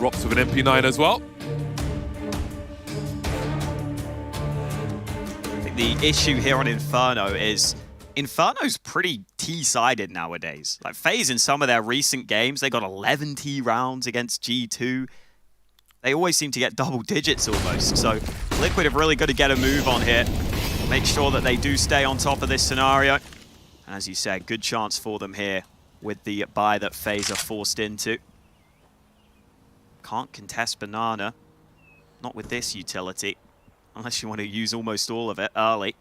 Rops with an MP9 as well. The issue here on Inferno is Inferno's pretty T-sided nowadays. Like FaZe in some of their recent games, they got 11 T rounds against G2. They always seem to get double digits almost. So Liquid have really got to get a move on here. Make sure that they do stay on top of this scenario. And as you said, good chance for them here with the buy that FaZe are forced into. Can't contest Banana. Not with this utility. Unless you want to use almost all of it early.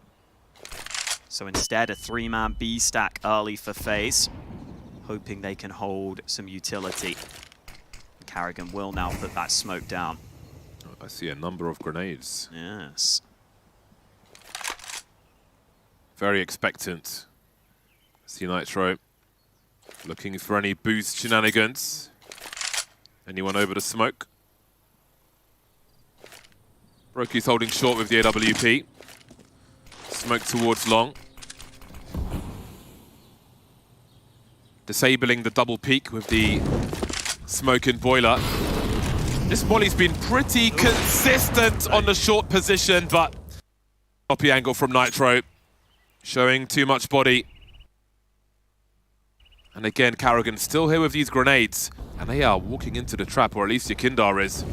So instead, a 3-man B stack early for FaZe, hoping they can hold some utility. Carrigan will now put that smoke down. I see a number of grenades. Yes. Very expectant. See Nitro looking for any boost shenanigans. Anyone over the smoke? Broky's holding short with the AWP. Smoke towards long. Disabling the double peek with the smoke in boiler. This volley's been pretty consistent on the short position, but copy angle from Nitro. Showing too much body. And again, Carrigan still here with these grenades. And they are walking into the trap, or at least Yakindar is.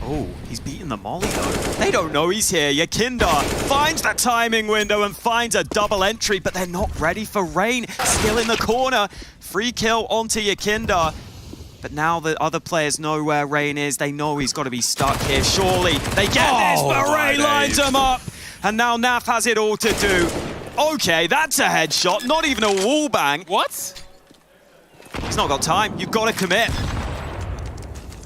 Oh, he's beaten the molly though. They don't know he's here. Yakindar finds the timing window and finds a double entry, but they're not ready for Rain. Still in the corner. Free kill onto Yakindar. But now the other players know where Rain is. They know he's got to be stuck here. Surely they get this, but Rain lines him up. And now Naf has it all to do. Okay, that's a headshot, not even a wall bang. What? He's not got time. You've got to commit.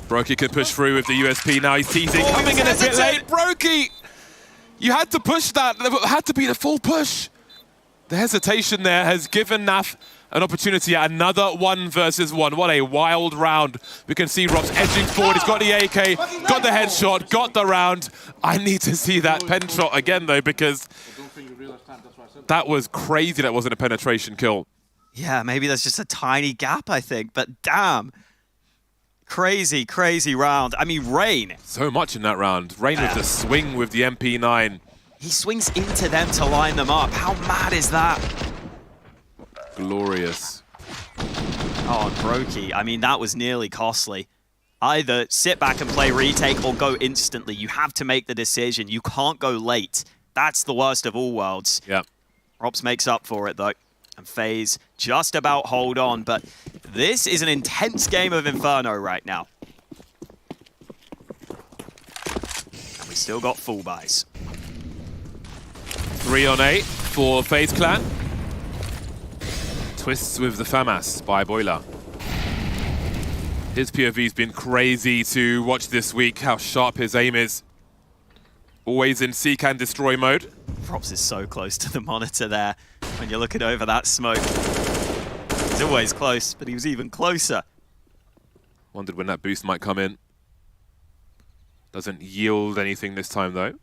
Brokey can push through with the USP now. He's teasing, coming in a bit late. Brokey! You had to push that. It had to be the full push. The hesitation there has given Naf an opportunity at another 1 versus 1. What a wild round. We can see Rops edging forward. He's got the AK, got the headshot, got the round. I need to see that pen shot again, though, because that was crazy that wasn't a penetration kill. Yeah, maybe there's just a tiny gap, I think, but damn. Crazy, crazy round. I mean, Rain. So much in that round. Rain with the swing with the MP9. He swings into them to line them up. How mad is that? Glorious. Oh, Brokey. I mean, that was nearly costly. Either sit back and play retake or go instantly. You have to make the decision. You can't go late. That's the worst of all worlds. Yeah. Rops makes up for it, though. And FaZe just about hold on, but this is an intense game of Inferno right now. And we still got full buys. 3 on 8 for FaZe Clan. Twists with the FAMAS by Boiler. His POV's been crazy to watch this week, how sharp his aim is. Always in seek and destroy mode. Props is so close to the monitor there when you're looking over that smoke. He's always close, but he was even closer. Wondered when that boost might come in. Doesn't yield anything this time, though.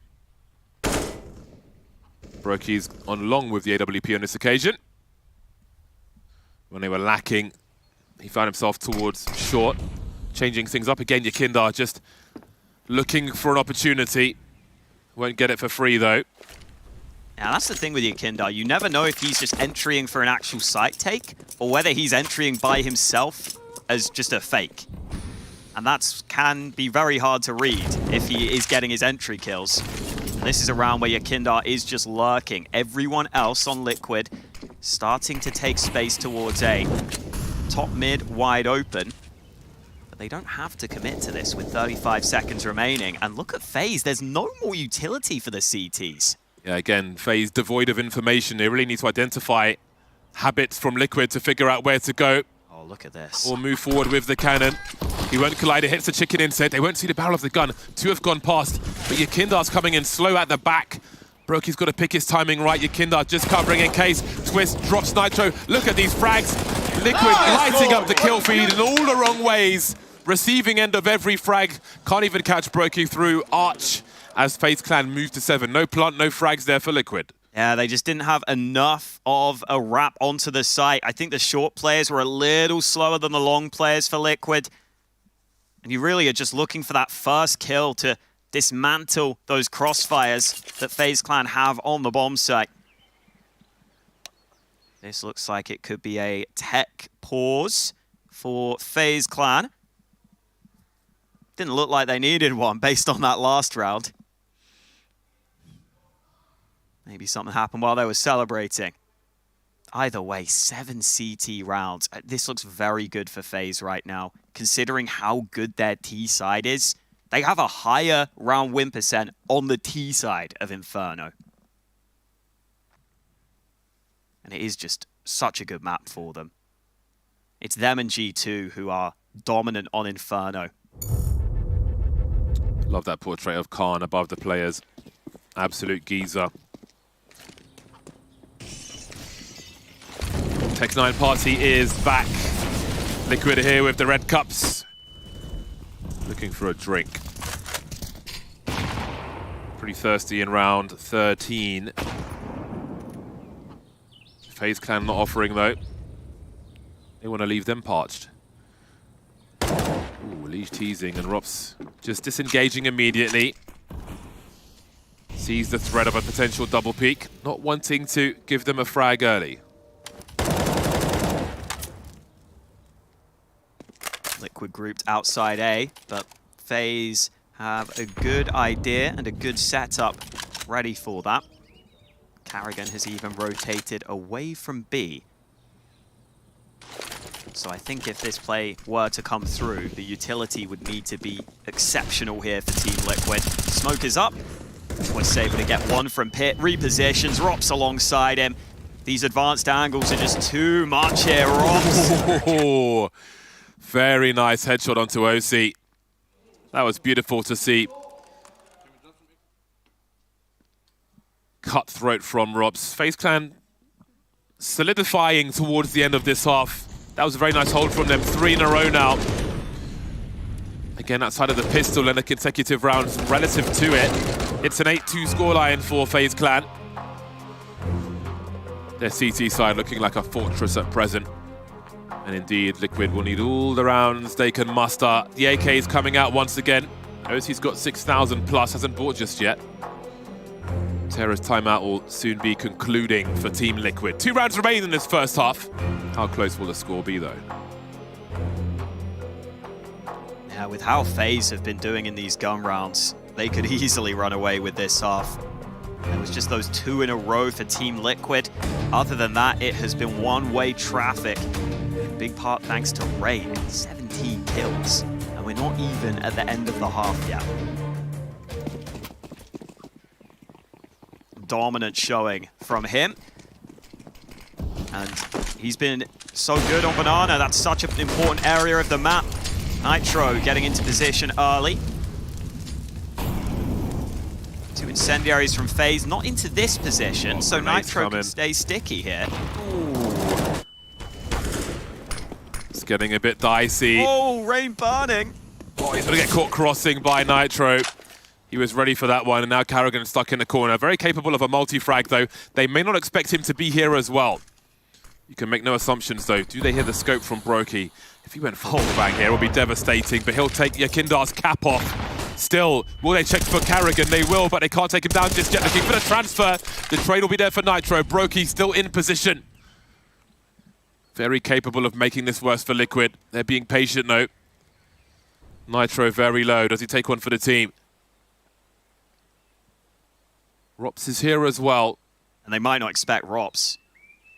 Brokey's on long with the AWP on this occasion. When they were lacking, he found himself towards short. Changing things up again, Yakindar just looking for an opportunity. Won't get it for free, though. Now, that's the thing with Yakindar. You never know if he's just entering for an actual site take or whether he's entering by himself as just a fake. And that can be very hard to read if he is getting his entry kills. And this is a round where Yakindar is just lurking. Everyone else on Liquid starting to take space towards A. Top mid wide open. But they don't have to commit to this with 35 seconds remaining. And look at FaZe. There's no more utility for the CTs. Yeah, again, FaZe devoid of information. They really need to identify habits from Liquid to figure out where to go. Oh, look at this. Or move forward with the cannon. He won't collide, it hits the chicken inset. They won't see the barrel of the gun. 2 have gone past, but Yakindar's coming in slow at the back. Brokey's got to pick his timing right. Yakindar just covering in case. Twist drops Nitro. Look at these frags. Liquid lighting up the kill feed in all the wrong ways. Receiving end of every frag. Can't even catch Brokey through Arch as FaZe Clan move to 7. No plant, no frags there for Liquid. Yeah, they just didn't have enough of a wrap onto the site. I think the short players were a little slower than the long players for Liquid. And you really are just looking for that first kill to dismantle those crossfires that FaZe Clan have on the bomb site. This looks like it could be a tech pause for FaZe Clan. Didn't look like they needed one based on that last round. Maybe something happened while they were celebrating. Either way, 7 CT rounds. This looks very good for FaZe right now, considering how good their T side is. They have a higher round win percent on the T side of Inferno. And it is just such a good map for them. It's them and G2 who are dominant on Inferno. Love that portrait of Khan above the players. Absolute geezer. Tech9 party is back. Liquid here with the red cups. Looking for a drink. Pretty thirsty in round 13. FaZe Clan not offering though. They want to leave them parched. Ooh, Leash teasing and Rops just disengaging immediately. Sees the threat of a potential double peek, not wanting to give them a frag early. Liquid grouped outside A, but FaZe have a good idea and a good setup ready for that. Karrigan has even rotated away from B. So I think if this play were to come through, the utility would need to be exceptional here for Team Liquid. Smoke is up. Was able to get one from Pit. Repositions, Rops alongside him. These advanced angles are just too much here, Rops. Very nice headshot onto OC. That was beautiful to see. Cutthroat from Rops. FaZe Clan solidifying towards the end of this half. That was a very nice hold from them. 3 in a row now. Again, outside of the pistol and the consecutive rounds relative to it. It's an 8-2 scoreline for FaZe Clan. Their CT side looking like a fortress at present. And indeed, Liquid will need all the rounds they can muster. The AK is coming out once again. OC's got 6,000 plus, hasn't bought just yet. Terra's timeout will soon be concluding for Team Liquid. 2 rounds remain in this first half. How close will the score be, though? Yeah, with how FaZe have been doing in these gun rounds, they could easily run away with this half. It was just those 2 in a row for Team Liquid. Other than that, it has been one-way traffic. In big part thanks to Rain, 17 kills. And we're not even at the end of the half yet. Dominant showing from him. And he's been so good on Banana. That's such an important area of the map. Nitro getting into position early. 2 incendiaries from FaZe, not into this position, so Nitro can stay sticky here. Ooh. It's getting a bit dicey. Oh, Rain burning. Oh, he's going to get caught crossing by Nitro. He was ready for that one, and now Karrigan stuck in the corner. Very capable of a multi-frag, though. They may not expect him to be here as well. You can make no assumptions, though. Do they hear the scope from Brokey? If he went full bang here, it would be devastating, but he'll take Yakindar's cap off. Still, will they check for Karrigan? They will, but they can't take him down just yet. Looking for the transfer. The trade will be there for Nitro. Brokey still in position. Very capable of making this worse for Liquid. They're being patient, though. Nitro very low. Does he take one for the team? Rops is here as well. And they might not expect Rops.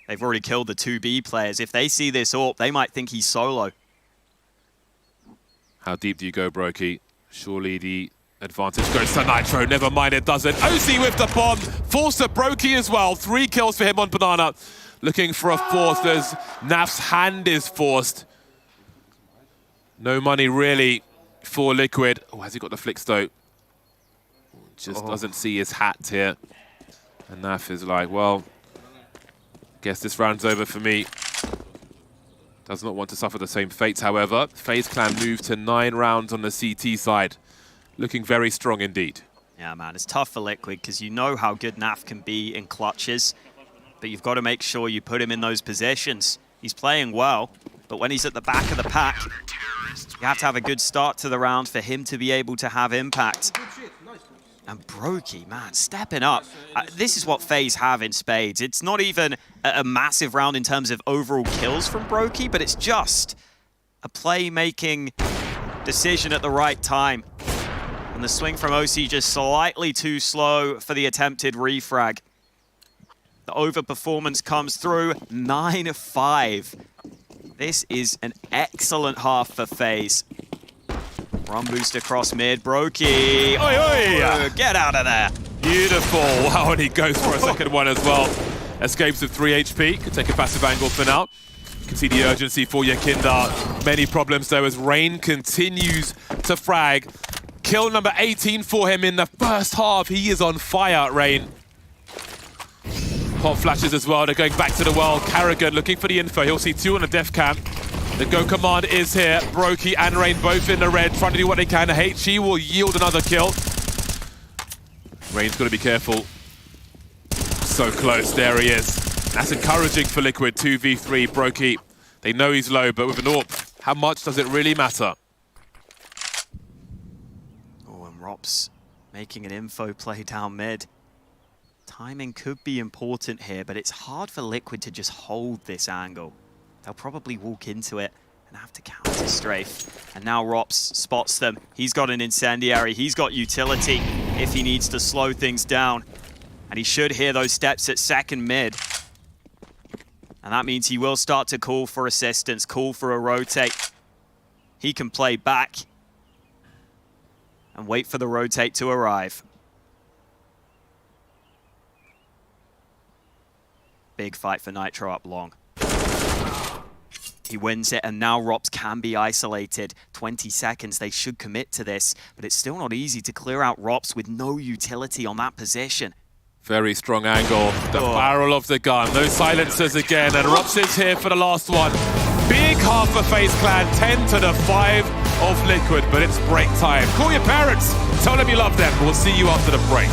They've already killed the 2B players. If they see this AWP, they might think he's solo. How deep do you go, Brokey? Surely the advantage goes to Nitro. Never mind, it doesn't. OC with the bomb. Forced to Brokey as well. 3 kills for him on Banana. Looking for a 4th as Naf's hand is forced. No money really for Liquid. Oh, has he got the flick stoke? Just doesn't see his hat here. And Naf is like, well, guess this round's over for me. Does not want to suffer the same fate, however. FaZe Clan move to 9 rounds on the CT side. Looking very strong indeed. Yeah, man, it's tough for Liquid because you know how good Naf can be in clutches, but you've got to make sure you put him in those positions. He's playing well. but when he's at the back of the pack, you have to have a good start to the round for him to be able to have impact. And Brokey, man, stepping up. This is what FaZe have in spades. It's not even a massive round in terms of overall kills from Brokey, but it's just a playmaking decision at the right time. And the swing from OC just slightly too slow for the attempted refrag. The overperformance comes through, 9-5. This is an excellent half for FaZe. Run boost across mid, Brokey. Oi, oi! Get out of there. Beautiful. Wow, and he goes for a second one as well. Escapes with 3 HP. Could take a passive angle for now. You can see the urgency for Yakinda. Many problems though as Rain continues to frag. Kill number 18 for him in the first half. He is on fire, Rain. Hot flashes as well. They're going back to the well. Carrigan looking for the info. He'll see 2 on the def cam. The go command is here. Brokey and Rain both in the red, trying to do what they can. HG will yield another kill. Rain's got to be careful. So close. There he is. That's encouraging for Liquid. 2v3. Brokey. They know he's low, but with an AWP, how much does it really matter? Oh, and Rops making an info play down mid. Timing could be important here, but it's hard for Liquid to just hold this angle. They'll probably walk into it and have to counter strafe. And now Rops spots them. He's got an incendiary. He's got utility if he needs to slow things down. And he should hear those steps at second mid. And that means he will start to call for assistance, call for a rotate. He can play back and wait for the rotate to arrive. Big fight for Nitro up long. He wins it, and now Rops can be isolated. 20 seconds, they should commit to this, but it's still not easy to clear out Rops with no utility on that position. Very strong angle. The barrel of the gun. No silencers again, and Rops is here for the last one. Big half for FaZe Clan, 10-5 of Liquid, but it's break time. Call your parents, tell them you love them. We'll see you after the break.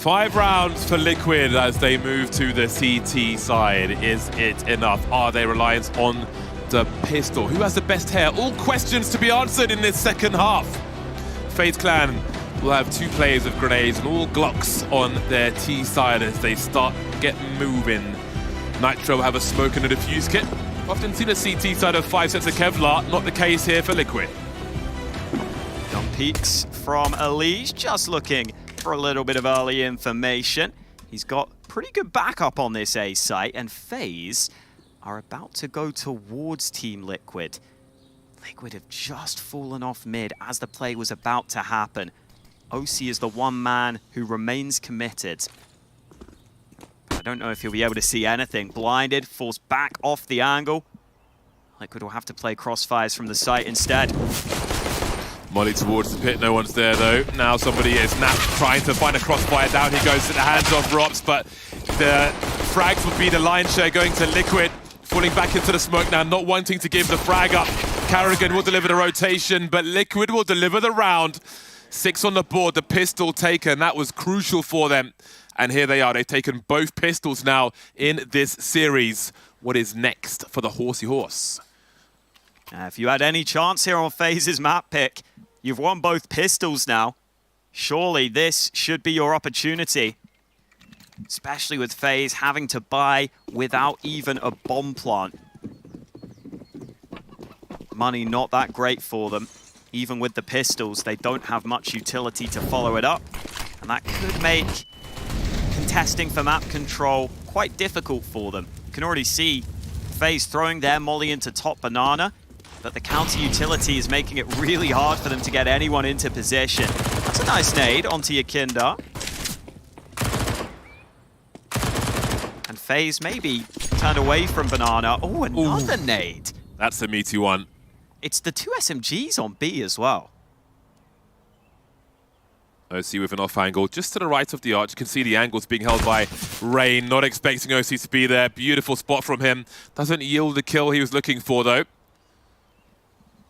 5 rounds for Liquid as they move to the CT side. Is it enough? Are they reliant on the pistol? Who has the best hair? All questions to be answered in this second half. FaZe Clan will have 2 players with grenades and all Glocks on their T side as they start getting moving. Nitro will have a smoke and a defuse kit. Often seen a CT side of 5 sets of Kevlar. Not the case here for Liquid. Jump peeks from Elise, just looking for a little bit of early information. He's got pretty good backup on this A site, and FaZe are about to go towards Team Liquid. Liquid have just fallen off mid as the play was about to happen. OC is the one man who remains committed. I don't know if he'll be able to see anything. Blinded, falls back off the angle. Liquid will have to play crossfires from the site instead. Molly towards the pit, no one's there though. Now somebody is Naf trying to find a crossfire. Down he goes to the hands of Rops, but the frags would be the lion's share going to Liquid. Falling back into the smoke now, not wanting to give the frag up. Carrigan will deliver the rotation, but Liquid will deliver the round. 6 on the board, the pistol taken, that was crucial for them. And here they are, they've taken both pistols now in this series. What is next for the Horsey Horse? If you had any chance here on FaZe's map pick, you've won both pistols now. Surely this should be your opportunity. Especially with FaZe having to buy without even a bomb plant. Money not that great for them. Even with the pistols, they don't have much utility to follow it up. And that could make contesting for map control quite difficult for them. You can already see FaZe throwing their molly into top banana, but the counter utility is making it really hard for them to get anyone into position. That's a nice nade onto Yakinda. And FaZe maybe turned away from banana. Oh, another nade. That's a meaty one. It's the 2 SMGs on B as well. OC with an off angle just to the right of the arch. You can see the angles being held by Rain. Not expecting OC to be there. Beautiful spot from him. Doesn't yield the kill he was looking for though.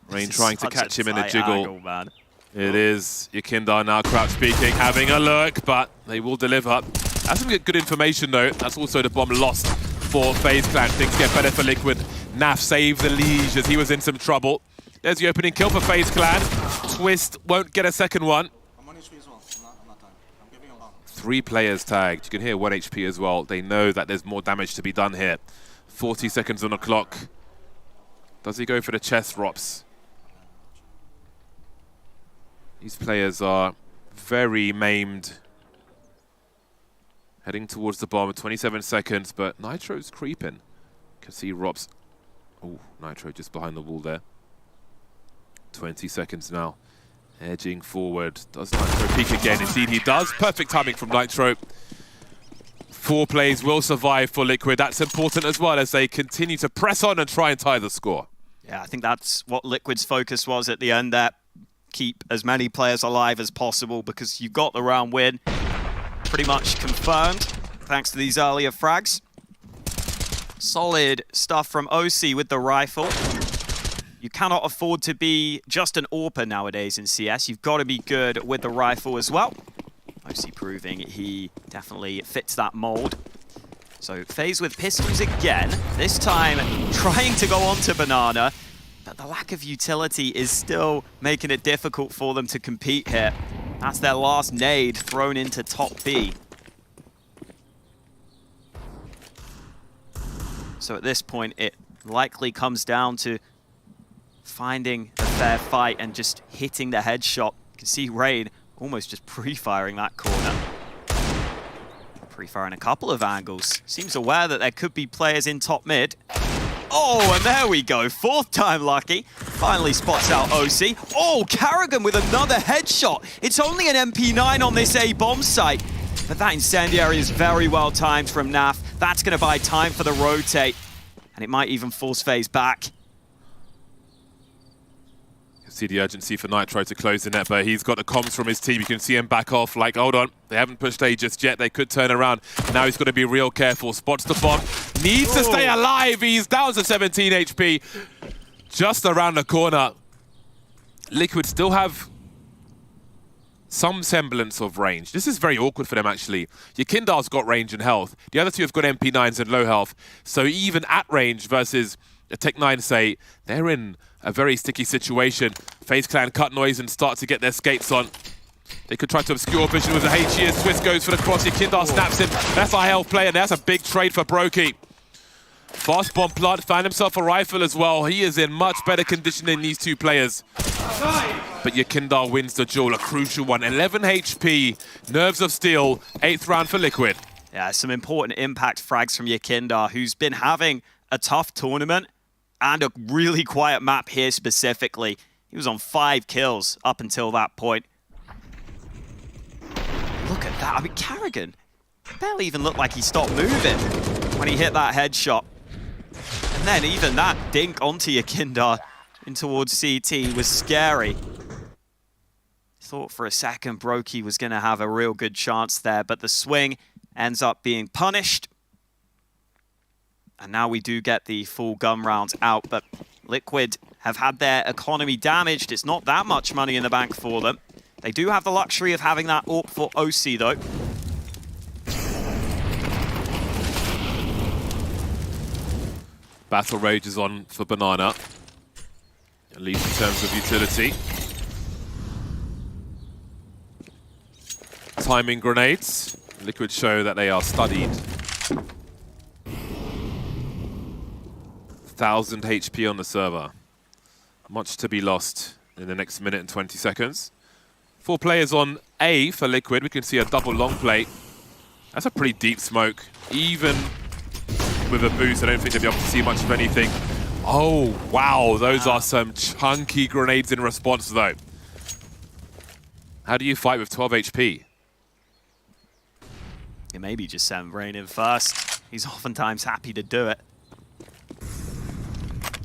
Rain trying to catch him in a jiggle. Angle, man. It is Yakinda now crouch speaking, having a look, but they will deliver. That's some good information though. That's also the bomb lost for FaZe Clan. Things get better for Liquid. Naf saves the liege as he was in some trouble. There's the opening kill for FaZe Clan. Twist won't get a second one. 3 players tagged. You can hear 1 HP as well. They know that there's more damage to be done here. 40 seconds on the clock. Does he go for the chest, Rops? These players are very maimed. Heading towards the bomb, 27 seconds, but Nitro's creeping. Can see Rops. Oh, Nitro just behind the wall there. 20 seconds now. Edging forward. Does Nitro peek again? Indeed he does. Perfect timing from Nitro. 4 plays will survive for Liquid. That's important as well as they continue to press on and try and tie the score. Yeah, I think that's what Liquid's focus was at the end there. Keep as many players alive as possible because you got the round win. Pretty much confirmed thanks to these earlier frags. Solid stuff from OC with the rifle. You cannot afford to be just an AWPer nowadays in CS. You've got to be good with the rifle as well. OC proving he definitely fits that mold. So FaZe with pistols again, this time trying to go on to banana, but the lack of utility is still making it difficult for them to compete here. That's their last nade thrown into top B. So at this point, it likely comes down to finding a fair fight and just hitting the headshot. You can see Raid almost just pre-firing that corner. Pre-firing a couple of angles. Seems aware that there could be players in top mid. Oh, and there we go. 4th time lucky. Finally spots out OC. Oh, Carrigan with another headshot. It's only an MP9 on this A bomb site. But that incendiary is very well timed from Naf. That's going to buy time for the rotate. And it might even force FaZe back. You can see the urgency for Nitro to close the net, but he's got the comms from his team. You can see him back off like, hold on, they haven't pushed A just yet. They could turn around. Now he's got to be real careful. Spots the bomb. Needs to stay alive. He's down to 17 HP. Just around the corner. Liquid still have some semblance of range. This is very awkward for them, actually. Yakindar's got range and health. The other two have got MP9s and low health. So even at range versus a Tech9, say, they're in a very sticky situation. FaZe Clan cut noise and start to get their skates on. They could try to obscure vision with the HE. Twist goes for the cross. Yakindar snaps him. That's a high health player. That's a big trade for Brokey. Fast bomb plant, found himself a rifle as well. He is in much better condition than these two players. But Yakindar wins the duel, a crucial one. 11 HP, nerves of steel, 8th round for Liquid. Yeah, some important impact frags from Yakindar, who's been having a tough tournament and a really quiet map here specifically. He was on 5 kills up until that point. Look at that. I mean, Carrigan barely even looked like he stopped moving when he hit that headshot. And then even that dink onto Yakindar in towards CT was scary. Thought for a second Brokey was going to have a real good chance there, but the swing ends up being punished. And now we do get the full gun rounds out, but Liquid have had their economy damaged. It's not that much money in the bank for them. They do have the luxury of having that AWP for OC, though. Battle Rage is on for Banana, at least in terms of utility. Timing grenades. Liquid show that they are studied. 1,000 HP on the server. Much to be lost in the next minute and 20 seconds. 4 players on A for Liquid. We can see a double long play. That's a pretty deep smoke. Even with a boost, I don't think they'll be able to see much of anything. Oh, wow. Those are some chunky grenades in response, though. How do you fight with 12 HP? Yeah, maybe just send Rain in first. He's oftentimes happy to do it.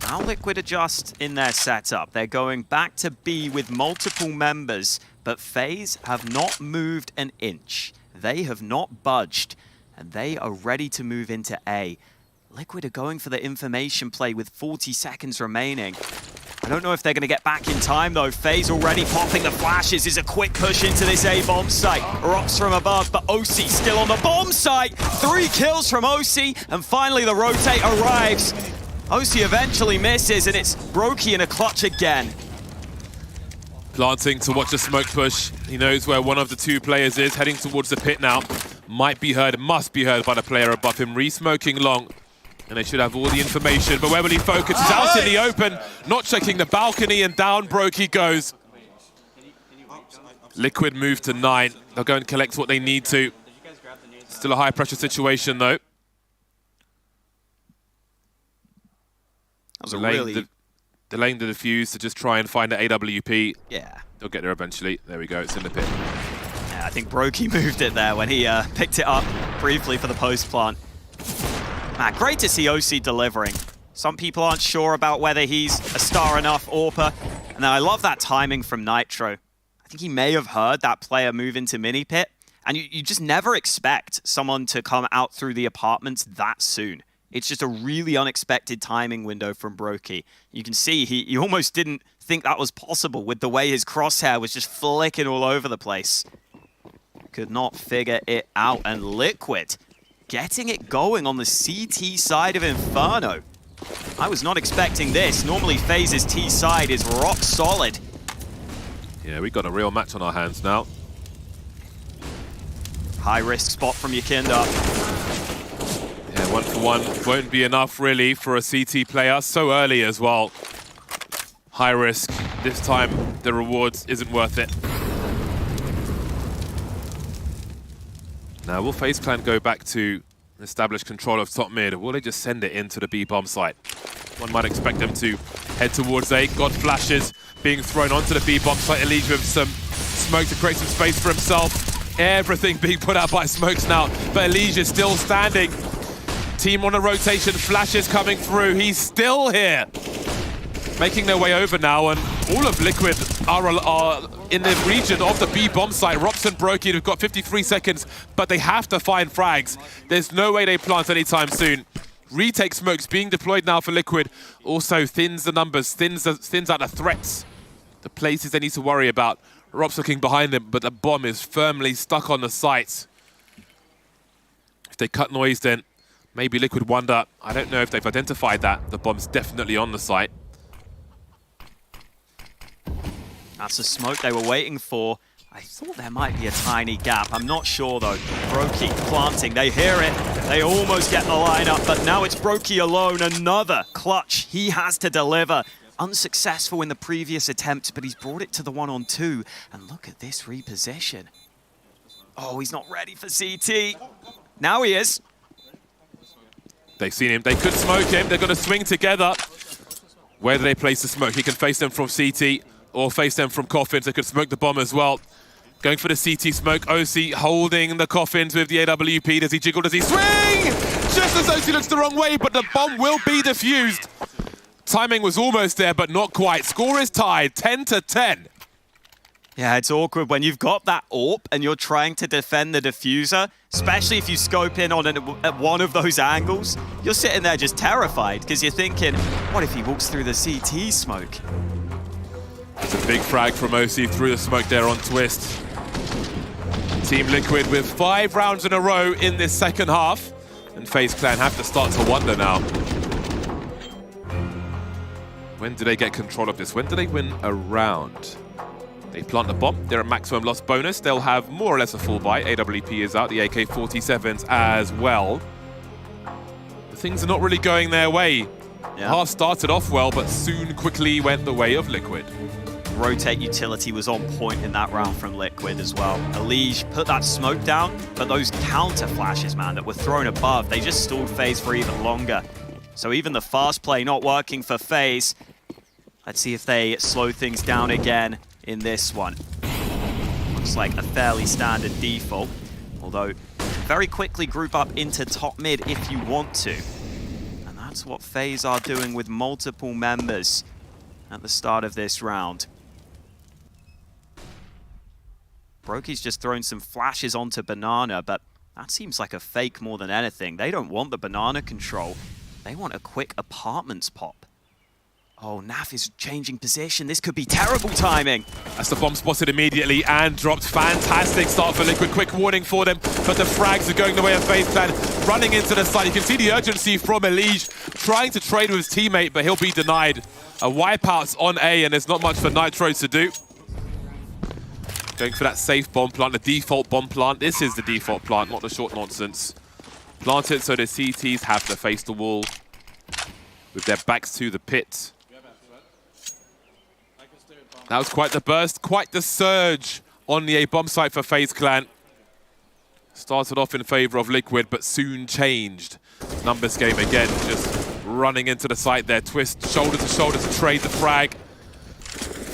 Now Liquid adjust in their setup. They're going back to B with multiple members, but FaZe have not moved an inch. They have not budged, and they are ready to move into A. Liquid are going for the information play with 40 seconds remaining. I don't know if they're going to get back in time, though. FaZe already popping the flashes. Is a quick push into this A bomb site. Rocks from above, but OC still on the bomb site. 3 kills from OC, and finally the rotate arrives. OC eventually misses, and it's Brokey in a clutch again. Planting to watch the smoke push. He knows where one of the 2 players is, heading towards the pit now. Might be heard, must be heard by the player above him. Re-smoking long. And they should have all the information, but where will he focus? He's out in the open, not checking the balcony, and down Brokey goes. Liquid move to 9. They'll go and collect what they need to. Still a high pressure situation, though. That was a really... Delaying the defuse to just try and find an AWP. Yeah. They'll get there eventually. There we go, it's in the pit. Yeah, I think Brokey moved it there when he picked it up briefly for the post plant. Man, great to see OC delivering. Some people aren't sure about whether he's a star enough AWPer. And then I love that timing from Nitro. I think he may have heard that player move into mini pit. And you just never expect someone to come out through the apartments that soon. It's just a really unexpected timing window from Brokey. You can see he almost didn't think that was possible with the way his crosshair was just flicking all over the place. Could not figure it out. And Liquid getting it going on the CT side of Inferno. I was not expecting this. Normally FaZe's T side is rock solid. Yeah, we got a real match on our hands now. High risk spot from Yakindar. Yeah, 1-for-1 won't be enough really for a CT player so early as well. High risk. This time the rewards isn't worth it. Now, will FaZe Clan go back to establish control of top mid, or will they just send it into the B bomb site? One might expect them to head towards A. God flashes being thrown onto the B bomb site. Elige with some smoke to create some space for himself. Everything being put out by smokes now, but Elige is still standing. Team on a rotation, flashes coming through. He's still here. Making their way over now, and all of Liquid are in the region of the B bomb site. Robson, Brokey have got 53 seconds, but they have to find frags. There's no way they plant anytime soon. Retake smokes being deployed now for Liquid. Also thins the numbers, thins out the threats. The places they need to worry about. Rob's looking behind him, but the bomb is firmly stuck on the site. If they cut noise, then maybe Liquid wonder. I don't know if they've identified that. The bomb's definitely on the site. That's the smoke they were waiting for. I thought there might be a tiny gap. I'm not sure, though. Brokey planting. They hear it. They almost get the lineup, but now it's Brokey alone. Another clutch he has to deliver. Unsuccessful in the previous attempt, but he's brought it to the 1-on-2. And look at this reposition. Oh, he's not ready for CT. Now he is. They've seen him. They could smoke him. They're going to swing together. Where do they place the smoke? He can face them from CT or face them from coffins. They could smoke the bomb as well. Going for the CT smoke. OC holding the coffins with the AWP. Does he jiggle? Does he swing? Just as OC looks the wrong way, but the bomb will be defused. Timing was almost there, but not quite. Score is tied, 10-10. Yeah, it's awkward when you've got that AWP and you're trying to defend the diffuser, especially if you scope in on at one of those angles. You're sitting there just terrified because you're thinking, what if he walks through the CT smoke? It's a big frag from OC through the smoke there on Twist. Team Liquid with 5 rounds in a row in this second half. And FaZe Clan have to start to wonder now. When do they get control of this? When do they win a round? They plant the bomb. They're at maximum loss bonus. They'll have more or less a full buy. AWP is out. The AK-47s as well. But things are not really going their way. Yeah. Half started off well, but soon quickly went the way of Liquid. Rotate utility was on point in that round from Liquid as well. Elige put that smoke down, but those counter flashes, man, that were thrown above, they just stalled FaZe for even longer. So even the fast play not working for FaZe. Let's see if they slow things down again in this one. Looks like a fairly standard default, although very quickly group up into top mid if you want to. And that's what FaZe are doing with multiple members at the start of this round. Brokey's just thrown some flashes onto Banana, but that seems like a fake more than anything. They don't want the Banana control. They want a quick apartments pop. Oh, Naf is changing position. This could be terrible timing. That's the bomb spotted immediately and dropped. Fantastic start for Liquid. Quick warning for them, but the frags are going the way of FaZe Clan. Running into the side. You can see the urgency from Elige trying to trade with his teammate, but he'll be denied. A wipeout's on A, and there's not much for Nitro to do. Going for that safe bomb plant, the default bomb plant. This is the default plant, not the short nonsense. Plant it so the CTs have to face the wall with their backs to the pit. That was quite the burst, quite the surge on the A bomb site for FaZe Clan. Started off in favor of Liquid, but soon changed. Numbers game again, just running into the site there. Twist shoulder to trade the frag.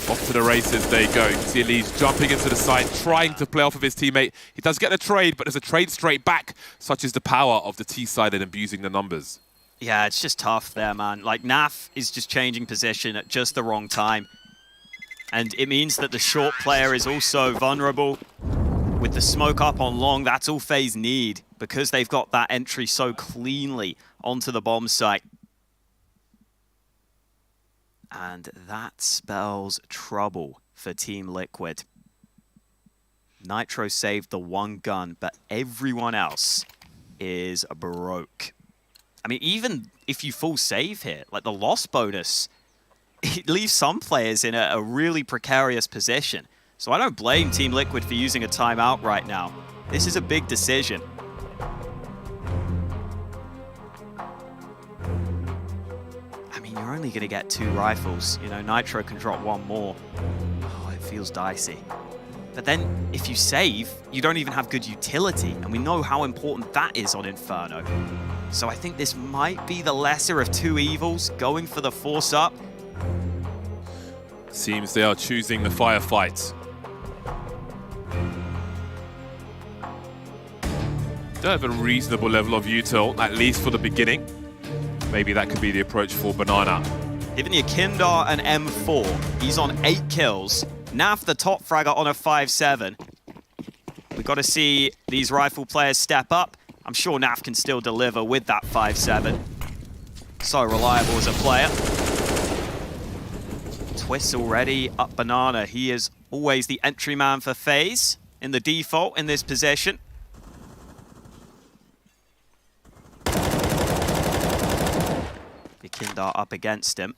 Off to the races they go. You see Elige jumping into the site, trying to play off of his teammate. He does get the trade, but there's a trade straight back. Such is the power of the T side and abusing the numbers. Yeah, it's just tough there, man. Like, Naf is just changing position at just the wrong time. And it means that the short player is also vulnerable. With the smoke up on long, that's all FaZe need, because they've got that entry so cleanly onto the bomb site. And that spells trouble for Team Liquid. Nitro saved the one gun, but everyone else is broke. I mean, even if you full save here, like the loss bonus, it leaves some players in a really precarious position. So I don't blame Team Liquid for using a timeout right now. This is a big decision. I mean, you're only going to get 2 rifles. You know, Nitro can drop 1 more. Oh, it feels dicey. But then, if you save, you don't even have good utility. And we know how important that is on Inferno. So I think this might be the lesser of 2 evils, going for the force up. Seems they are choosing the firefight. Don't have a reasonable level of util, at least for the beginning. Maybe that could be the approach for Banana. Giving you Kindar an M4. He's on 8 kills. Naf, the top fragger, on a 5-7. We've got to see these rifle players step up. I'm sure Naf can still deliver with that 5-7. So reliable as a player. Twist already up banana. He is always the entry man for FaZe in the default in this position. Kindar up against him.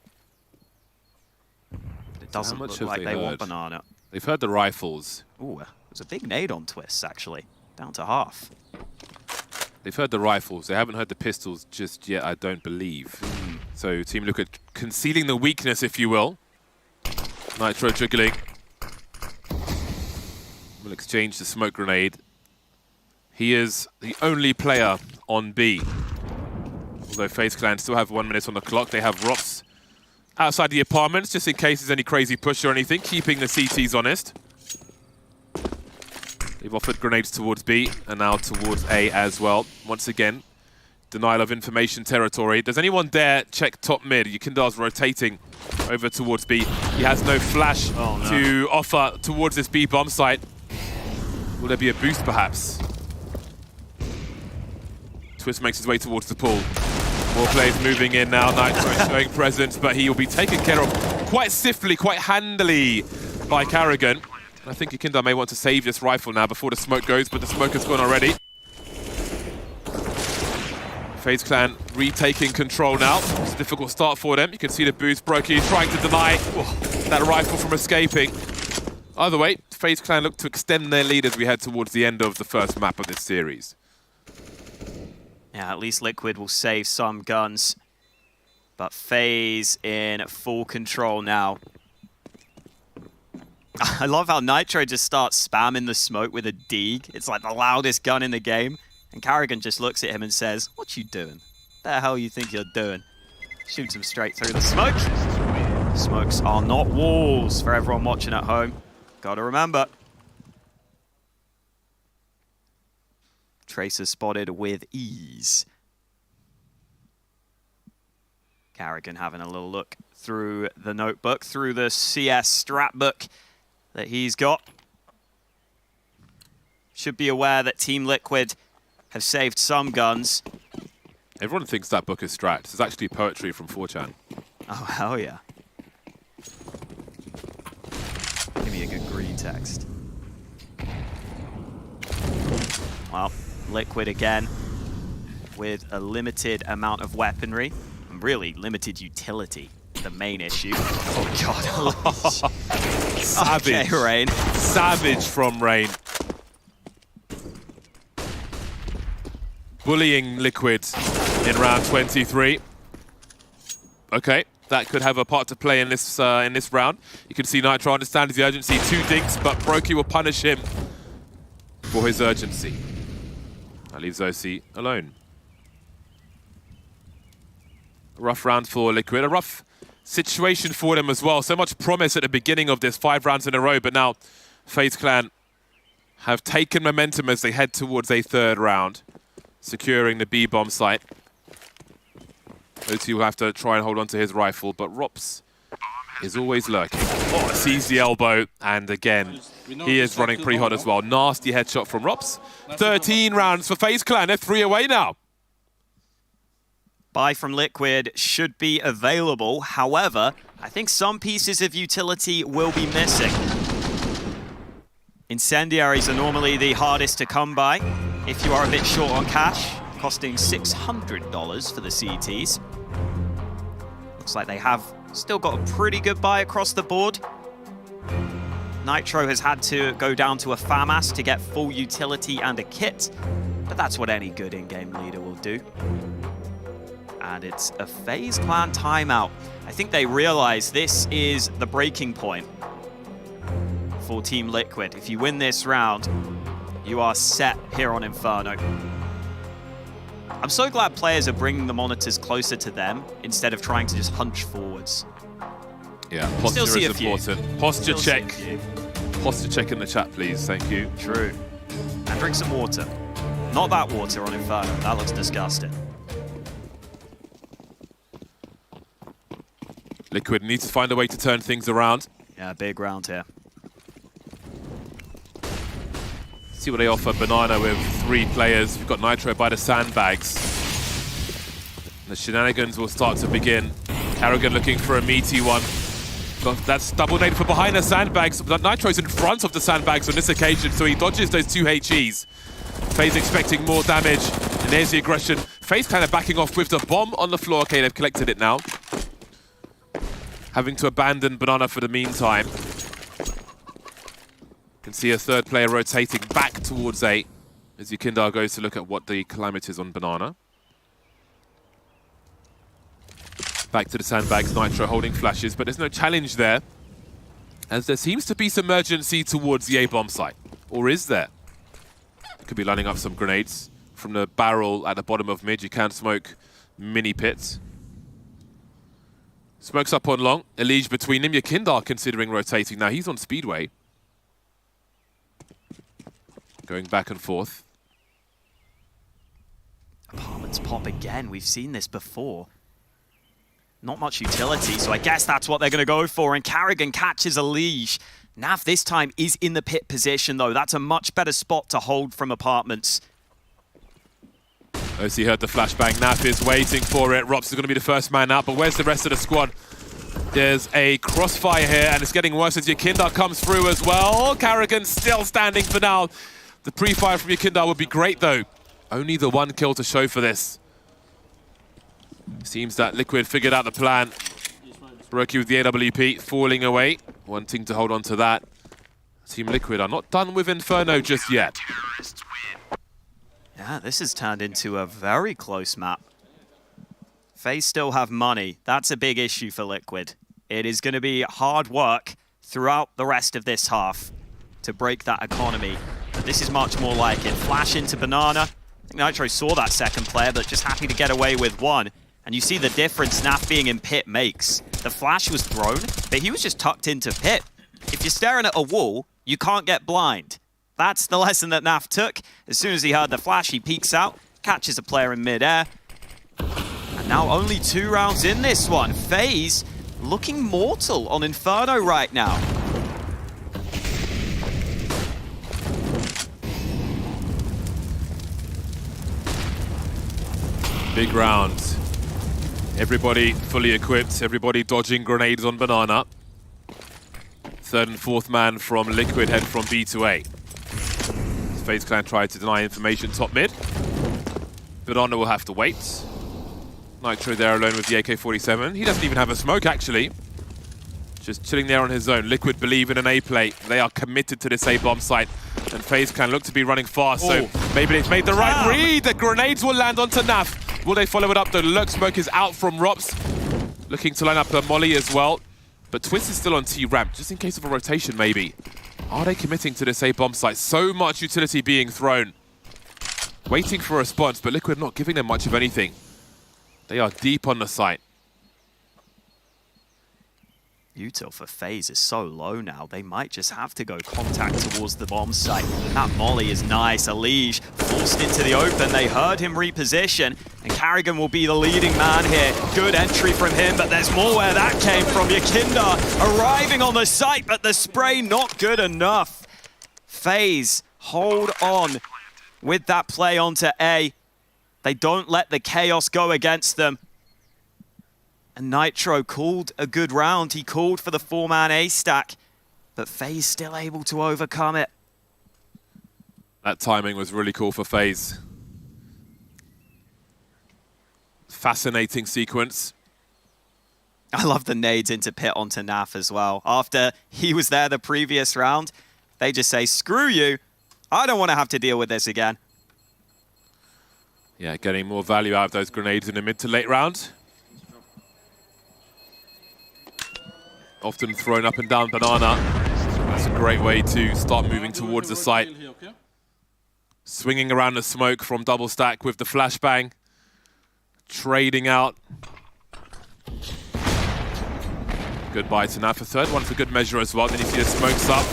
But it doesn't look like they want banana. They've heard the rifles. Ooh, there's a big nade on Twist, actually. Down to half. They've heard the rifles. They haven't heard the pistols just yet, I don't believe. So Team Liquid concealing the weakness, if you will. Nitro jiggling. Will exchange the smoke grenade. He is the only player on B. Although FaZe Clan still have 1 minute on the clock, they have Rops outside the apartments, just in case there's any crazy push or anything, keeping the CTs honest. They've offered grenades towards B, and now towards A as well. Once again, denial of information territory. Does anyone dare check top mid? Yukindar's rotating over towards B. He has no flash to offer towards this B bomb site. Will there be a boost, perhaps? Twist makes his way towards the pool. More players moving in now. Nitro showing presence, but he will be taken care of quite stiffly, quite handily by Karrigan. I think Yukindar may want to save this rifle now before the smoke goes, but the smoke has gone already. FaZe Clan retaking control now. It's a difficult start for them. You can see the boost. Brokey trying to deny that rifle from escaping. Either way, FaZe Clan look to extend their lead as we head towards the end of the first map of this series. Yeah, at least Liquid will save some guns. But FaZe in full control now. I love how Nitro just starts spamming the smoke with a Deeg. It's like the loudest gun in the game. And Karrigan just looks at him and says, "What you doing? What the hell you think you're doing?" Shoots him straight through the smoke. Smokes are not walls for everyone watching at home. Gotta remember. Tracer spotted with ease. Karrigan having a little look through the notebook, through the CS strat book that he's got. Should be aware that Team Liquid have saved some guns. Everyone thinks that book is strat. It's actually poetry from 4chan. Oh, hell yeah. Give me a good green text. Well, Liquid again with a limited amount of weaponry and really limited utility. The main issue. Oh god. Savage. Okay, Rain. Savage from Rain. Bullying Liquid in round 23. Okay, that could have a part to play in this round. You can see Nitro understands the urgency. 2 dinks, but Brokey will punish him for his urgency. That leaves OC alone. A rough round for Liquid. A rough situation for them as well. So much promise at the beginning of this, 5 rounds in a row, but now FaZe Clan have taken momentum as they head towards a 3rd round, securing the B bomb site. OT will have to try and hold on to his rifle, but Rops is always lurking. Oh, sees the elbow, and again, he is running pretty hot as well. Nasty headshot from Rops. 13 rounds for FaZe Clan. They're 3 away now. Buy from Liquid should be available. However, I think some pieces of utility will be missing. Incendiaries are normally the hardest to come by if you are a bit short on cash, costing $600 for the CTs. Looks like they have still got a pretty good buy across the board. Nitro has had to go down to a FAMAS to get full utility and a kit, but that's what any good in-game leader will do. And it's a FaZe Clan timeout. I think they realize this is the breaking point for Team Liquid. If you win this round, you are set here on Inferno. I'm so glad players are bringing the monitors closer to them instead of trying to just hunch forwards. Yeah, posture is important. Posture check. Posture check in the chat, please. Thank you. True. And drink some water. Not that water on Inferno. That looks disgusting. Liquid needs to find a way to turn things around. Yeah, big round here. See what they offer. Banana with 3 players. We've got Nitro by the sandbags. The shenanigans will start to begin. Karrigan looking for a meaty one. That's double nade for behind the sandbags. But Nitro's in front of the sandbags on this occasion, so he dodges those 2 HEs. FaZe expecting more damage, and there's the aggression. FaZe kind of backing off with the bomb on the floor. Okay, they've collected it now. Having to abandon Banana for the meantime. Can see a third player rotating back towards A as Yukindar goes to look at what the climate is on Banana. Back to the sandbags, Nitro holding flashes, but there's no challenge there, as there seems to be some urgency towards the A-bomb site. Or is there? Could be lining up some grenades from the barrel at the bottom of mid. You can smoke mini pits. Smokes up on long, Elige between them. Yukindar considering rotating now. He's on Speedway. Going back and forth. Apartments pop again. We've seen this before. Not much utility, so I guess that's what they're going to go for. And Carrigan catches Elige. Nav this time is in the pit position, though. That's a much better spot to hold from Apartments. As he heard the flashbang, Nav is waiting for it. Rops is going to be the first man out, but where's the rest of the squad? There's a crossfire here, and it's getting worse as Yukindar comes through as well. Carrigan still standing for now. The pre-fire from Yukindar would be great, though. Only the 1 kill to show for this. Seems that Liquid figured out the plan. Brokey with the AWP falling away, wanting to hold on to that. Team Liquid are not done with Inferno just yet. Yeah, this has turned into a very close map. FaZe still have money. That's a big issue for Liquid. It is going to be hard work throughout the rest of this half to break that economy. But this is much more like it. Flash into Banana. I think Nitro saw that second player, but just happy to get away with 1. And you see the difference Naf being in pit makes. The flash was thrown, but he was just tucked into pit. If you're staring at a wall, you can't get blind. That's the lesson that Naf took. As soon as he heard the flash, he peeks out, catches a player in mid-air. And now only 2 rounds in this one. FaZe looking mortal on Inferno right now. Big round. Everybody fully equipped, everybody dodging grenades on Banana. 3rd and 4th man from Liquid head from B to A. FaZe Clan tried to deny information top mid. Banana will have to wait. Nitro there alone with the AK-47. He doesn't even have a smoke, actually. Just chilling there on his own. Liquid believe in an A play. They are committed to this A-bomb site. And FaZe Clan look to be running fast, so maybe they've made the right read. The grenades will land onto Naf. Will they follow it up? The lurk smoke is out from Rops. Looking to line up a Molly as well. But Twist is still on T-ramp, just in case of a rotation maybe. Are they committing to this A-bomb site? So much utility being thrown. Waiting for a response, but Liquid not giving them much of anything. They are deep on the site. Util for FaZe is so low now, they might just have to go contact towards the bomb site. That molly is nice. Elige forced into the open. They heard him reposition, and Carrigan will be the leading man here. Good entry from him, but there's more where that came from. Yukindar arriving on the site, but the spray not good enough. FaZe hold on with that play onto A. They don't let the chaos go against them. And Nitro called a good round. He called for the 4-man A stack, but FaZe still able to overcome it. That timing was really cool for FaZe. Fascinating sequence. I love the nades into pit onto Naf as well. After he was there the previous round, they just say, screw you. I don't want to have to deal with this again. Yeah, getting more value out of those grenades in the mid to late round. Often thrown up and down Banana. That's a great way to start moving towards the site. Swinging around the smoke from double stack with the flashbang. Trading out. Goodbye to Naf. A third one for good measure as well. Then you see the smokes up.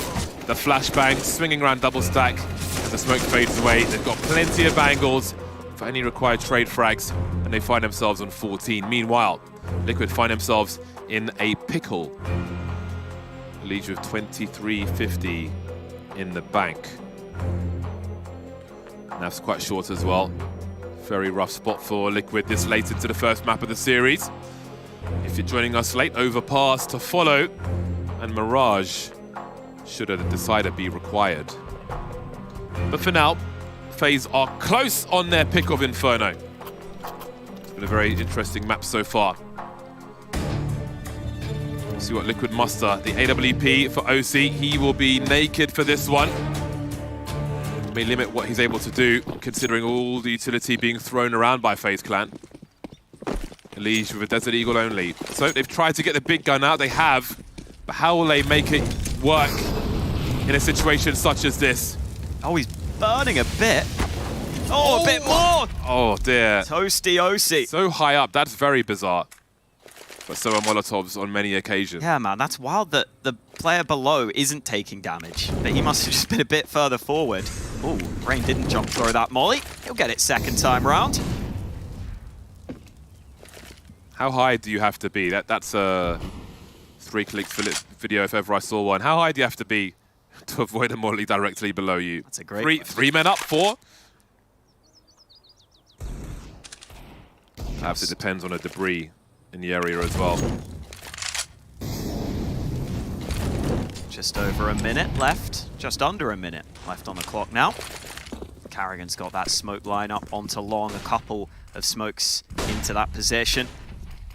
The flashbang swinging around double stack. And the smoke fades away. They've got plenty of angles for any required trade frags. And they find themselves on 14. Meanwhile, Liquid find themselves in a pickle. Elige with 23.50 in the bank. Naf's quite short as well. Very rough spot for Liquid this late into the first map of the series. If If you're joining us late, overpass to follow, and Mirage should a decider be required. But for now, FaZe are close on their pick of Inferno. It's been a very interesting map so far. See what Liquid muster. The AWP for OC, he will be naked for this one. May limit what he's able to do, considering all the utility being thrown around by FaZe Clan. Elige with a Desert Eagle only. So they've tried to get the big gun out, they have. But how will they make it work in a situation such as this? Oh, he's burning a bit. Oh, a bit more! Oh dear. Toasty OC. So high up, that's very bizarre. But so are Molotovs on many occasions. Yeah, man, that's wild that the player below isn't taking damage. But he must have just been a bit further forward. Oh, Rain didn't jump throw that molly. He'll get it second time round. How high do you have to be? That's a 3-click video if ever I saw one. How high do you have to be to avoid a molly directly below you? That's a great three men up, 4? Perhaps it depends on the debris in the area as well. Just over a minute left. Just under a minute left on the clock now. Carrigan's got that smoke line up onto long. A couple of smokes into that position.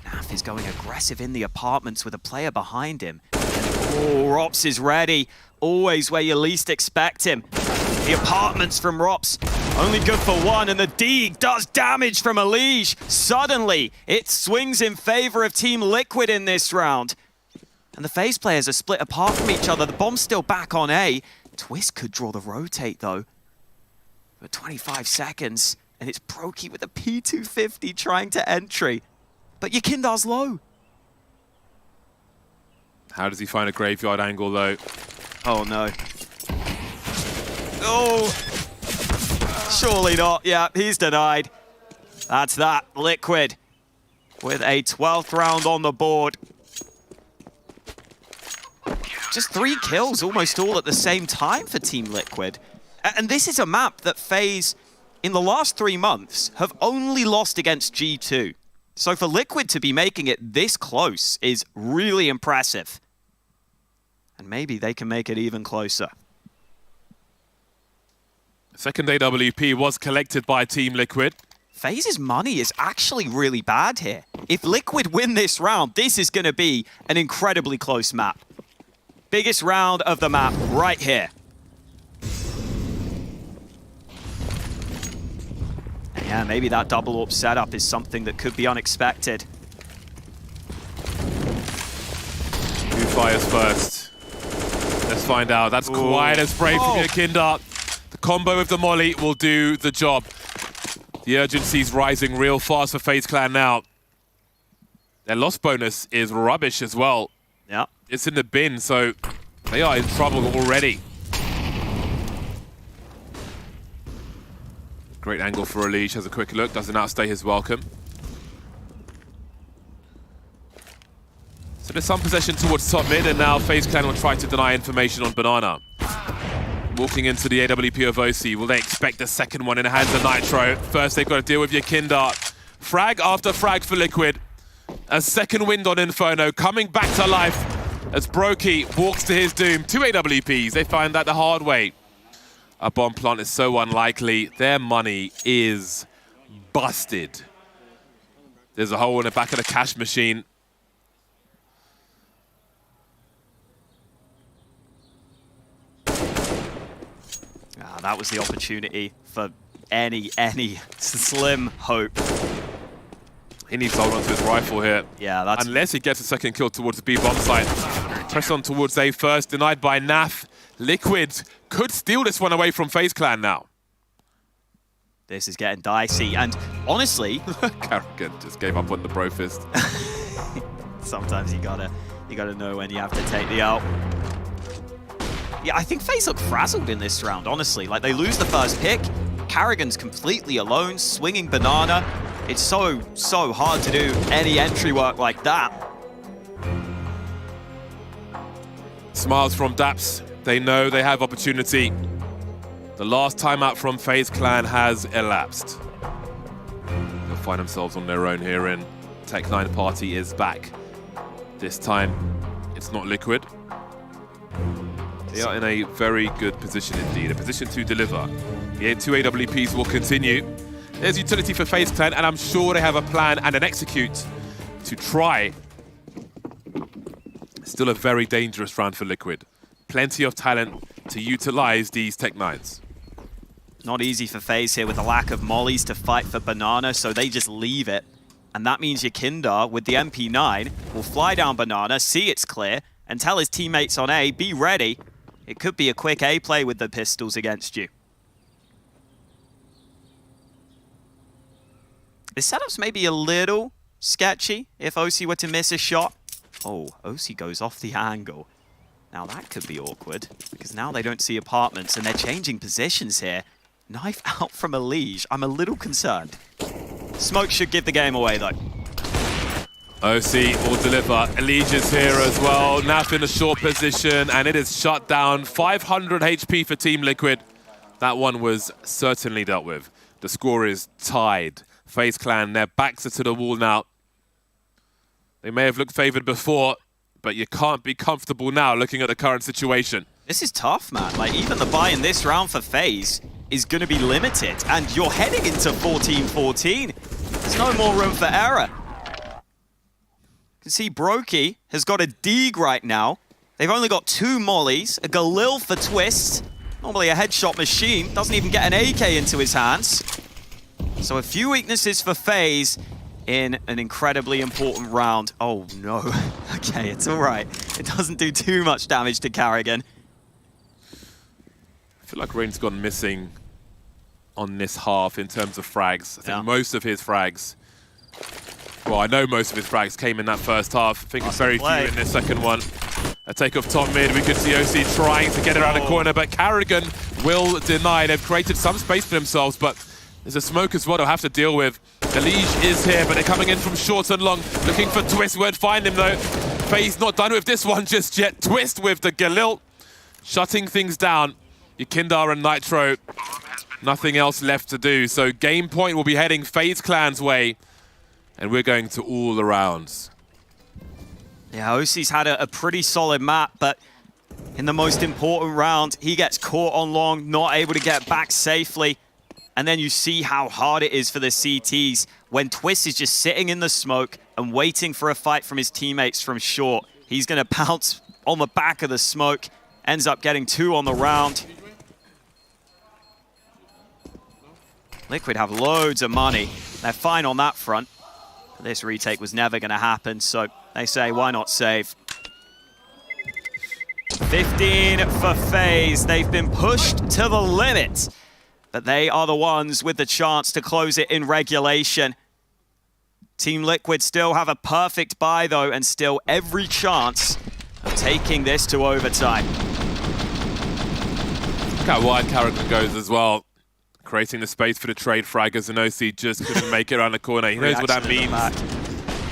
Naf is going aggressive in the apartments with a player behind him. Oh, Rops is ready. Always where you least expect him. The apartments from Rops, only good for one, and the D does damage from Elige. Suddenly, it swings in favor of Team Liquid in this round. And the FaZe players are split apart from each other. The bomb's still back on A. Twist could draw the rotate, though. But 25 seconds, and it's Brokey with a P250 trying to entry. But Yakindar's low. How does he find a graveyard angle, though? Oh, no. Oh! Surely not. Yeah, he's denied. That's that. Liquid with a 12th round on the board. Just 3 kills, almost all at the same time for Team Liquid. And this is a map that FaZe, in the last 3 months, have only lost against G2. So for Liquid to be making it this close is really impressive. And maybe they can make it even closer. Second AWP was collected by Team Liquid. FaZe's money is actually really bad here. If Liquid win this round, this is going to be an incredibly close map. Biggest round of the map right here. And yeah, maybe that double AWP setup is something that could be unexpected. Who fires first? Let's find out. That's quite as brave from Yakindar. The combo with the molly will do the job. The urgency's rising real fast for FaZe Clan now. Their loss bonus is rubbish as well. Yeah. It's in the bin, so they are in trouble already. Great angle for Elige, has a quick look, doesn't outstay his welcome. So there's some possession towards top mid, and now FaZe Clan will try to deny information on Banana. Walking into the AWP of OC, will they expect the second one in the hands of Nitro? First, they've got to deal with Yakindar. Frag after frag for Liquid. A second wind on Inferno, coming back to life as Brokey walks to his doom. 2 AWPs, they find that the hard way. A bomb plant is so unlikely. Their money is busted. There's a hole in the back of the cash machine. That was the opportunity for any slim hope. He needs to hold on to his rifle here. Yeah, that's... Unless he gets a second kill towards the B bomb site. Press on towards A first, denied by Naf. Liquid could steal this one away from FaZe Clan now. This is getting dicey, and honestly... Carrigan just gave up on the bro fist. Sometimes you gotta know when you have to take the out. Yeah, I think FaZe look frazzled in this round, honestly. Like, they lose the first pick. Carrigan's completely alone, swinging Banana. It's so hard to do any entry work like that. Smiles from Daps. They know they have opportunity. The last timeout from FaZe Clan has elapsed. They'll find themselves on their own here, and Tech9 party is back This time, it's not Liquid. They are in a very good position indeed, a position to deliver. The 2 AWPs will continue. There's utility for FaZe Clan, and I'm sure they have a plan and an execute to try. Still a very dangerous round for Liquid. Plenty of talent to utilize these Tech-9s. Not easy for FaZe here with the lack of mollies to fight for Banana, so they just leave it. And that means Yakindar, with the MP9, will fly down Banana, see it's clear, and tell his teammates on A, be ready. It could be a quick A play with the pistols against you. This setup's maybe a little sketchy if OC were to miss a shot. Oh, OC goes off the angle. Now that could be awkward, because now they don't see apartments and they're changing positions here. Knife out from Elige. I'm a little concerned. Smoke should give the game away, though. OC will deliver. Elige is here as well. Naf in a short position, and it is shut down. 500 HP for Team Liquid. That one was certainly dealt with. The score is tied. FaZe Clan, their backs are to the wall now. They may have looked favored before, but you can't be comfortable now looking at the current situation. This is tough, man. Like, even the buy in this round for FaZe is going to be limited, and you're heading into 14-14. There's no more room for error. You can see Brokey has got a Deeg right now. They've only got 2 mollies, a Galil for Twist. Normally a headshot machine, doesn't even get an AK into his hands. So a few weaknesses for FaZe in an incredibly important round. Oh no, okay, it's all right. It doesn't do too much damage to Carrigan. I feel like Rain's gone missing on this half in terms of frags. I think most of his frags, well, I know most of his frags came in that first half. I think it's very few in this second one. A take off top mid, we could see OC trying to get around the corner, but Carrigan will deny. They've created some space for themselves, but there's a smoke as well they'll have to deal with. Elige is here, but they're coming in from short and long, looking for Twist. Won't find him though. FaZe not done with this one just yet. Twist with the Galil, shutting things down. Yakindar and Nitro, nothing else left to do. So game point will be heading FaZe Clan's way, and we're going to all the rounds. Yeah, OC's had a pretty solid map, but in the most important round, he gets caught on long, not able to get back safely. And then you see how hard it is for the CTs when Twist is just sitting in the smoke and waiting for a fight from his teammates from short. He's going to pounce on the back of the smoke, ends up getting 2 on the round. Liquid have loads of money. They're fine on that front. This retake was never going to happen, so they say, why not save? 15 for FaZe. They've been pushed to the limit, but they are the ones with the chance to close it in regulation. Team Liquid still have a perfect buy, though, and still every chance of taking this to overtime. Look how wide Carrigan goes as well. Creating the space for the trade fraggers, and OC just couldn't make it around the corner. He knows what that means.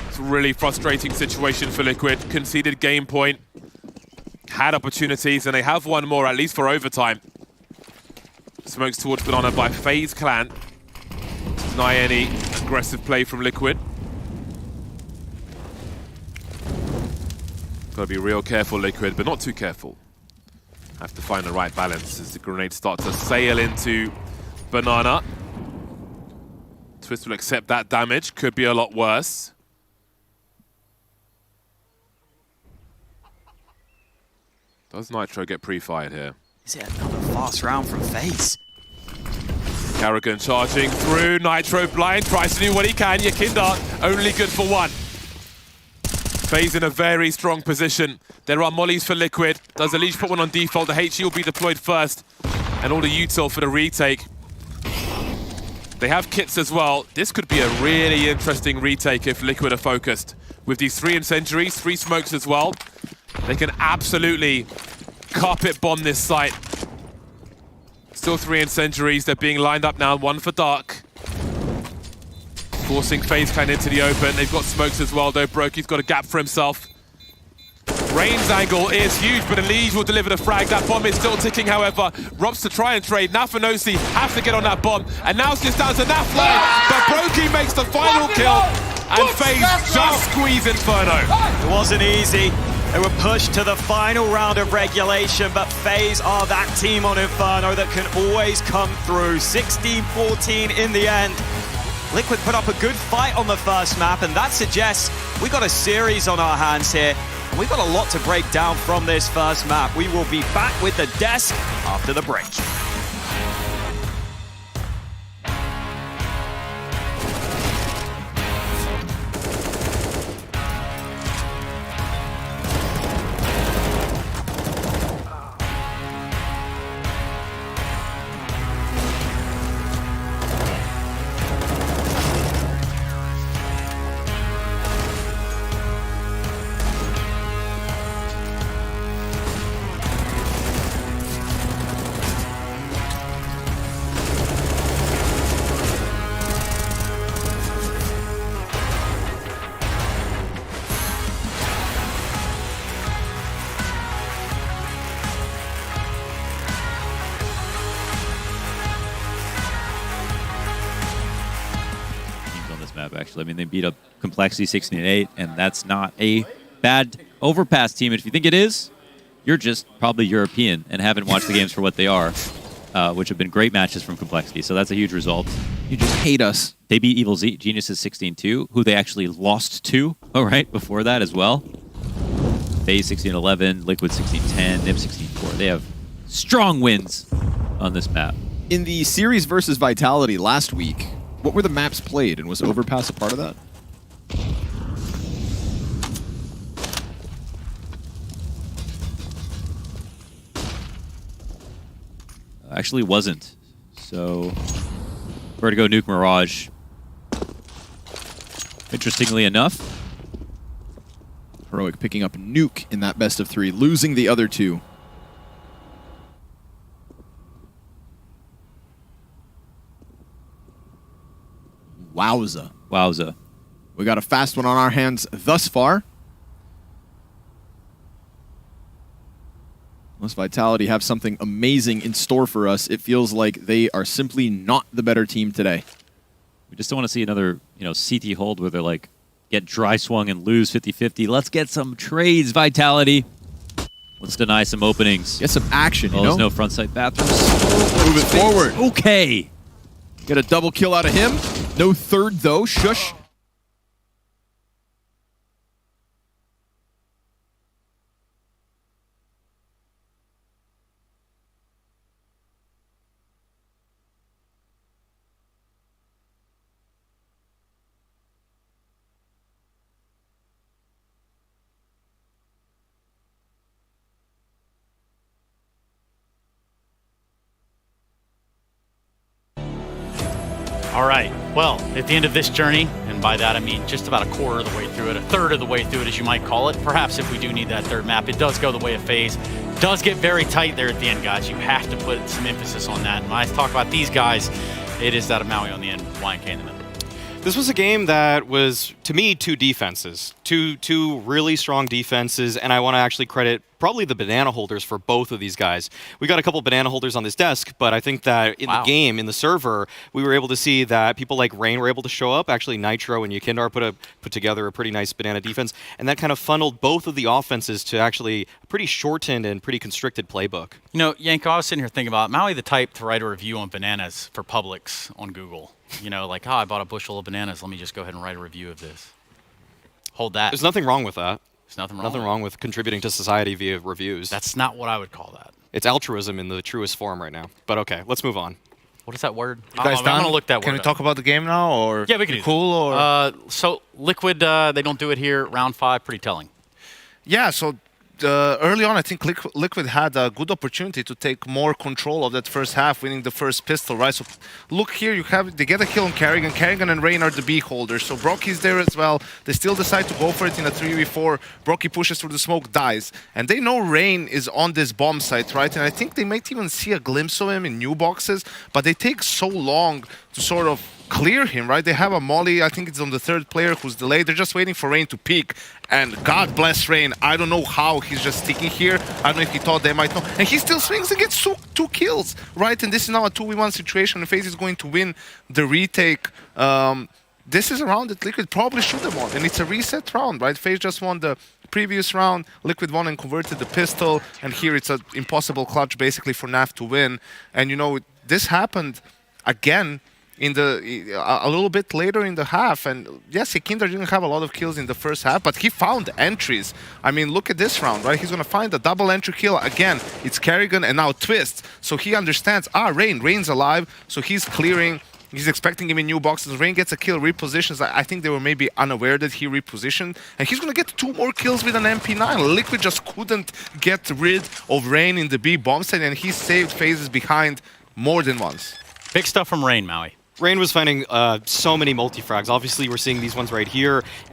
It's a really frustrating situation for Liquid. Conceded game point. Had opportunities, and they have one more, at least for overtime. Smokes towards Banana by FaZe Clan. Deny any aggressive play from Liquid. Gotta be real careful, Liquid, but not too careful. Have to find the right balance as the grenades start to sail into Banana. Twist will accept that damage. Could be a lot worse. Does Nitro get pre-fired here? Is it another fast round from FaZe? Carrigan charging through. Nitro blind, tries to do what he can. Yakindar only good for 1. FaZe in a very strong position. There are mollies for Liquid. Does Elige put one on default? The HE will be deployed first. And all the util for the retake. They have kits as well. This could be a really interesting retake if Liquid are focused. With these 3 incendiaries, 3 smokes as well, they can absolutely carpet bomb this site. Still 3 incendiaries. They're being lined up now. 1 for Dark. Forcing FaZe Clan into the open. They've got smokes as well, though. Brokey's got a gap for himself. Rain's angle is huge, but Elige will deliver the frag. That bomb is still ticking, however. Robs to try and trade. Naf and OC have to get on that bomb. And now it's just down to Naf line, but Brokey makes the final kill. And FaZe just squeeze Inferno. It wasn't easy. They were pushed to the final round of regulation, but FaZe are that team on Inferno that can always come through. 16-14 in the end. Liquid put up a good fight on the first map, and that suggests we got a series on our hands here. And we've got a lot to break down from this first map. We will be back with the desk after the break. Actually, I mean, they beat up Complexity 16-8, and that's not a bad overpass team. If you think it is, you're just probably European and haven't watched the games for what they are, which have been great matches from Complexity. So that's a huge result. You just hate us. They beat Evil Z Geniuses 16-2, who they actually lost to, right before that as well. FaZe 16-11, Liquid 16-10, NIP 16-4. They have strong wins on this map. In the series versus Vitality last week, what were the maps played, and was Overpass a part of that? Actually wasn't. So, Vertigo, Nuke, Mirage. Interestingly enough, Heroic picking up Nuke in that best of 3, losing the other two. Wowza. Wowza. We got a fast one on our hands thus far. Unless Vitality have something amazing in store for us, it feels like they are simply not the better team today. We just don't want to see another, CT hold where they're like, get dry swung and lose 50-50. Let's get some trades, Vitality. Let's deny some openings. Get some action, There's no front side bathrooms. Move it forward. Okay. Get a double kill out of him. No third, though. Shush. All right, well, at the end of this journey, and by that I mean just about a quarter of the way through it, a third of the way through it, as you might call it, perhaps if we do need that third map, it does go the way of FaZe. It does get very tight there at the end, guys. You have to put some emphasis on that. And when I talk about these guys, it is that of Maui on the end, YNK in the middle. This was a game that was, to me, two defenses. Two really strong defenses, and I want to actually credit probably the banana holders for both of these guys. We got a couple banana holders on this desk, but I think that in the game, in the server, we were able to see that people like Rain were able to show up. Actually, Nitro and Yukindar put together a pretty nice banana defense, and that kind of funneled both of the offenses to actually a pretty shortened and pretty constricted playbook. You know, Yanko, I was sitting here thinking about Maui the type to write a review on bananas for Publix on Google. You know, like, oh, I bought a bushel of bananas. Let me just go ahead and write a review of this. Hold that. There's nothing wrong with that. There's nothing wrong. Nothing wrong with contributing to society via reviews. That's not what I would call that. It's altruism in the truest form right now. But okay, let's move on. What is that word? You guys done? I'm gonna look that word Can we up. talk about the game now, or yeah, we can. Cool, or so Liquid, they don't do it here. Round 5, pretty telling. yeah. So early on, I think Liquid had a good opportunity to take more control of that first half, winning the first pistol, right? So look here, they get a kill on Carrigan. Carrigan and Rain are the B holders. So Brocky's there as well. They still decide to go for it in a 3v4. Brocky pushes through the smoke, dies. And they know Rain is on this bomb site, right? And I think they might even see a glimpse of him in new boxes, but they take so long to sort of clear him, right? They have a molly, I think it's on the third player who's delayed. They're just waiting for Rain to peek. And God bless Rain. I don't know how he's just sticking here. I don't know if he thought they might know. And he still swings and gets two kills, right? And this is now a 2v1 situation. FaZe is going to win the retake. this is a round that Liquid probably should have won, and it's a reset round, right? FaZe just won the previous round, Liquid won and converted the pistol, and here it's an impossible clutch basically for NAV to win. And you know, this happened again in a little bit later in the half, and yes, Ikinder didn't have a lot of kills in the first half, but he found entries. I mean, look at this round, right? He's gonna find a double entry kill again. It's Kerrigan and now Twist, so he understands. Rain's alive, so he's clearing. He's expecting him in new boxes. Rain gets a kill, repositions. I think they were maybe unaware that he repositioned, and he's gonna get 2 more kills with an MP9. Liquid just couldn't get rid of Rain in the B bomb site, and he saved phases behind more than once. Big stuff from Rain, Maui. Rain was finding so many multi-frags. Obviously, we're seeing these ones right here.